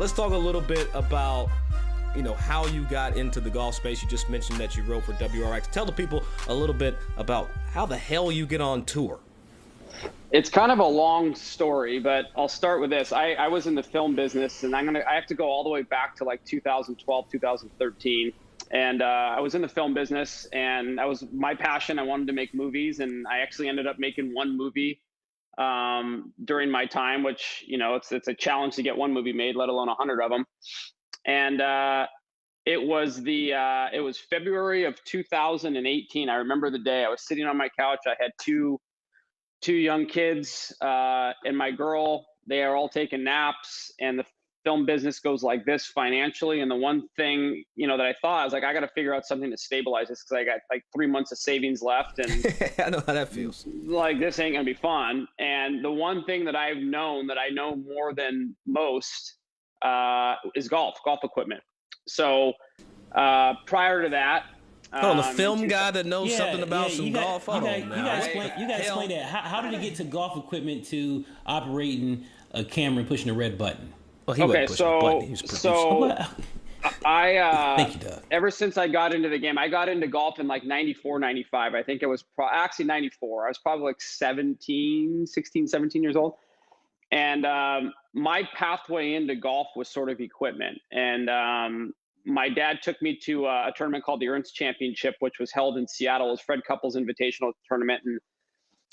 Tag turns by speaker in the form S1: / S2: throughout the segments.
S1: let's talk a little bit about, how you got into the golf space. You just mentioned that you wrote for WRX. Tell the people a little bit about how the hell you get on tour.
S2: It's kind of a long story, but I'll start with this. I was in the film business, and I have to go all the way back to like 2012, 2013. And I was in the film business, and that was my passion. I wanted to make movies, and I actually ended up making one movie during my time, which, it's a challenge to get one movie made, let alone 100 of them. And it was February of 2018. I remember the day. I was sitting on my couch. I had two young kids and my girl. They are all taking naps, and the film business goes like this financially. And the one thing, that I thought, I was like, I got to figure out something to stabilize this, because I got like 3 months of savings left. And
S1: I know how that feels.
S2: Like, this ain't going to be fun. And the one thing that I know more than most is golf equipment. So prior to that,
S1: the film guy that knows something about some golf.
S3: You gotta explain that. How did he get to golf equipment to operating a camera and pushing a red button?
S1: Well, he wasn't pushing a button. He was producing.
S2: Thank you, Doug. Ever since I got into the game, I got into golf in like 94, 95. I think it was actually 94. I was probably like 16, 17 years old. And my pathway into golf was sort of equipment. And my dad took me to a tournament called the Ernst Championship, which was held in Seattle. It was Fred Couples Invitational Tournament. And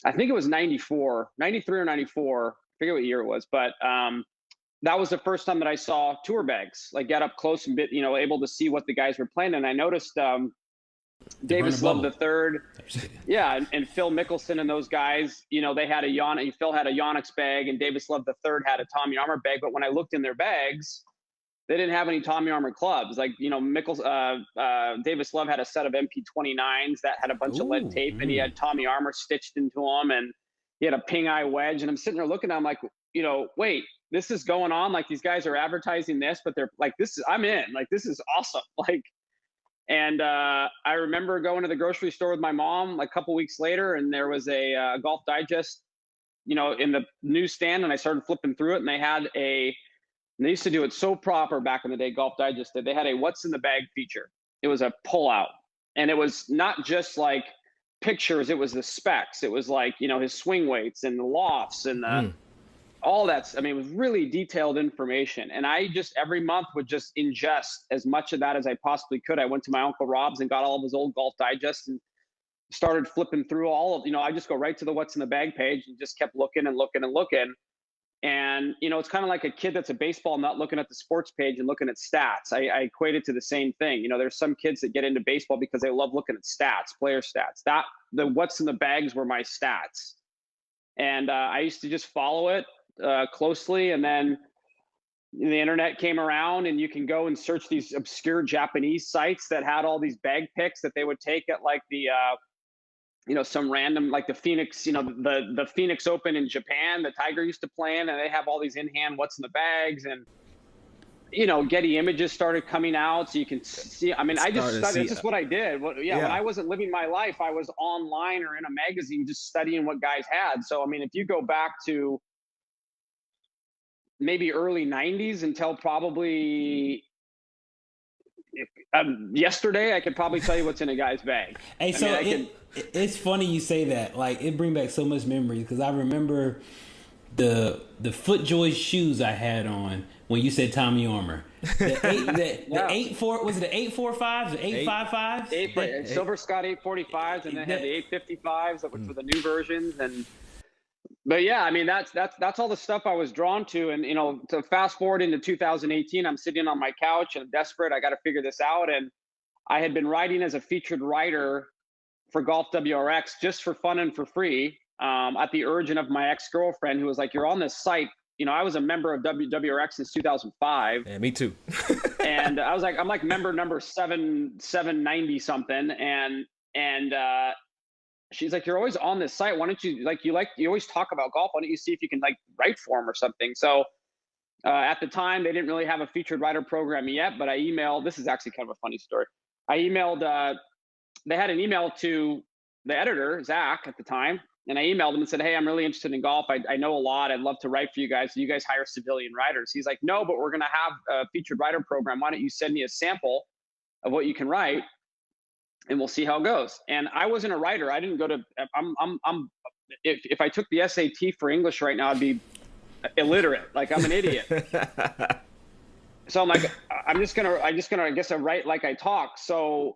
S2: I think it was 94, 93 or 94. I forget what year it was. But that was the first time that I saw tour bags, like get up close and able to see what the guys were playing. And I noticed Davis Love the third, and Phil Mickelson and those guys, they had Phil had a Yonex bag, and Davis Love the third had a Tommy Armour bag. But when I looked in their bags, they didn't have any Tommy Armour clubs. Like, Davis Love had a set of MP29s that had a bunch of lead tape, and he had Tommy Armour stitched into them, and he had a ping eye wedge. And I'm sitting there looking at him like, wait, this is going on. Like, these guys are advertising this, but they're like, I'm in. Like, this is awesome. Like, and I remember going to the grocery store with my mom like a couple weeks later, and there was a Golf Digest, in the newsstand, and I started flipping through it, and they used to do it so proper back in the day. Golf Digest did. They had a "What's in the Bag" feature. It was a pullout, and it was not just like pictures. It was the specs. It was like his swing weights and the lofts and the all that. I mean, it was really detailed information. And I just every month would just ingest as much of that as I possibly could. I went to my Uncle Rob's and got all of his old Golf Digests and started flipping through all of. I just go right to the "What's in the Bag" page and just kept looking and looking and looking. And, it's kind of like a kid that's a baseball nut looking at the sports page and looking at stats. I equate it to the same thing. There's some kids that get into baseball because they love looking at stats, player stats. The "What's in the Bags" were my stats. And I used to just follow it closely. And then the internet came around, and you can go and search these obscure Japanese sites that had all these bag picks that they would take at like the some random, like the Phoenix, the Phoenix Open in Japan, the Tiger used to play in, and they have all these in-hand "What's in the Bags," and, Getty Images started coming out. So you can see, I just studied. It's just what I did. When I wasn't living my life, I was online or in a magazine, just studying what guys had. So, if you go back to maybe early 90s until probably yesterday, I could probably tell you what's in a guy's bag.
S3: Hey, it's funny you say that. Like, it brings back so much memories, because I remember the FootJoy shoes I had on when you said Tommy Armour. The 8.4 was it the 845s, the 855s?
S2: Silver Scott 845s, and then had the 855s, which were the new versions. But yeah, that's all the stuff I was drawn to. And, to fast forward into 2018, I'm sitting on my couch and I'm desperate. I got to figure this out. And I had been writing as a featured writer for Golf WRX just for fun and for free, at the urging of my ex-girlfriend, who was like, "You're on this site." I was a member of WRX since 2005.
S1: Yeah, me too.
S2: And I was like, I'm like member number 790 something. And she's like, "You're always on this site. Why don't you you always talk about golf. Why don't you see if you can write for them or something?" So at the time, they didn't really have a featured writer program yet, but I emailed. This is actually kind of a funny story. I emailed. They had an email to the editor, Zach, at the time, And I emailed him and said, hey, I'm really interested in golf. I know a lot. I'd love to write for you guys. Do you guys hire civilian writers? He's like, no, but we're going to have a featured writer program. Why don't you send me a sample of what you can write, and we'll see how it goes. And I wasn't a writer. I didn't go to, if I took the SAT for English right now, I'd be illiterate. Like, I'm an idiot. So I'm like, I guess I write like I talk. So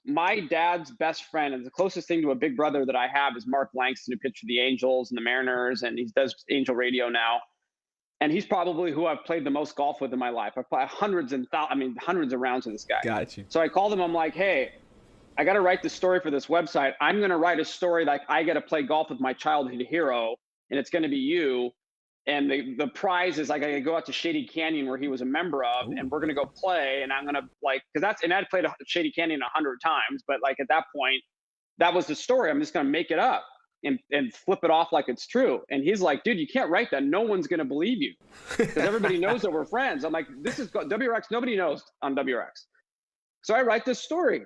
S2: my dad's best friend, and the closest thing to a big brother that I have, is Mark Langston, who pitched for the Angels and the Mariners, and he does Angel Radio now. And he's probably who I've played the most golf with in my life. I've played hundreds of rounds with this guy.
S1: Got you.
S2: So I called him. I'm like, hey, I got to write the story for this website. I'm going to write a story like I get to play golf with my childhood hero, and it's going to be you. And the prize is like I go out to Shady Canyon, where he was a member of, and we're gonna go play. And I'm gonna and I'd played Shady Canyon 100 times, but like at that point, that was the story. I'm just gonna make it up and flip it off like it's true. And he's like, dude, you can't write that. No one's gonna believe you because everybody knows that we're friends. I'm like, this is WRX. Nobody knows on WRX. So I write this story,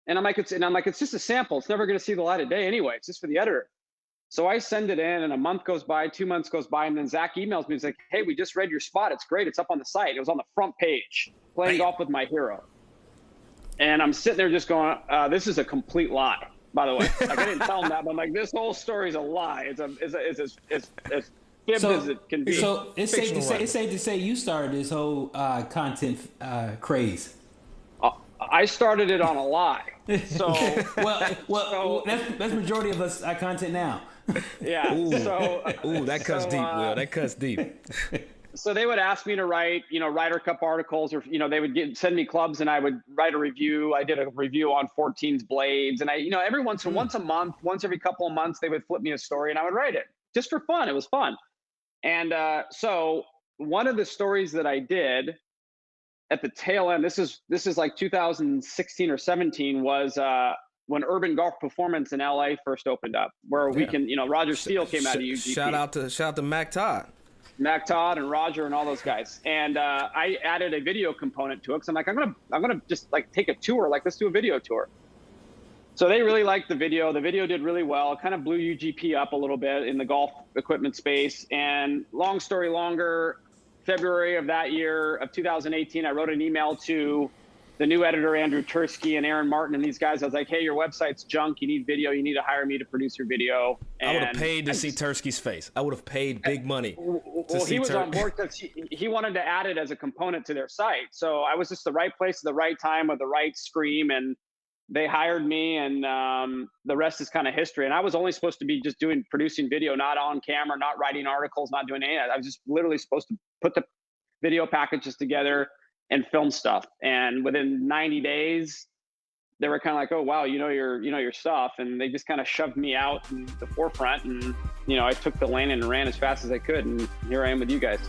S2: and I'm like, it's just a sample. It's never gonna see the light of day anyway. It's just for the editor. So I send it in, and a month goes by, 2 months goes by, and then Zach emails me. He's like, hey, we just read your spot. It's great. It's up on the site. It was on the front page, playing golf with my hero. And I'm sitting there just going, this is a complete lie, by the way. Like, I didn't tell him that, but I'm like, this whole story's a lie. It's as fibbed as it can be.
S3: So it's safe to say you started this whole content craze.
S2: I started it on a lie. So
S3: well, that's majority of us content now.
S2: Yeah.
S1: Ooh, that cuts deep, Will. That cuts deep.
S2: So they would ask me to write, Ryder Cup articles, or they would send me clubs, and I would write a review. I did a review on 14's blades, and every once a month, once every couple of months, they would flip me a story, and I would write it just for fun. It was fun. And so one of the stories that I did at the tail end, this is like 2016 or 17, was when Urban Golf Performance in LA first opened up, where we can, Roger Steele came out of UGP.
S1: Shout out to Mac Todd
S2: and Roger and all those guys. And I added a video component to it, because I'm like, I'm gonna just like take a tour, like let's do a video tour. So they really liked the video. The video did really well. It kind of blew UGP up a little bit in the golf equipment space. And long story longer, February of that year, of 2018, I wrote an email to the new editor, Andrew Tursky and Aaron Martin and these guys. I was like, hey, your website's junk. You need video. You need to hire me to produce your video. And
S1: I would have paid to see Tursky's face. I would have paid big money.
S2: Well, he was on board because he wanted to add it as a component to their site. So I was just the right place at the right time with the right scream, and they hired me, and the rest is kind of history. And I was only supposed to be just producing video, not on camera, not writing articles, not doing any of that. I was just literally supposed to put the video packages together and film stuff. And within 90 days, they were kind of like, oh, wow, your stuff. And they just kind of shoved me out in the forefront. And, I took the lane and ran as fast as I could. And here I am with you guys.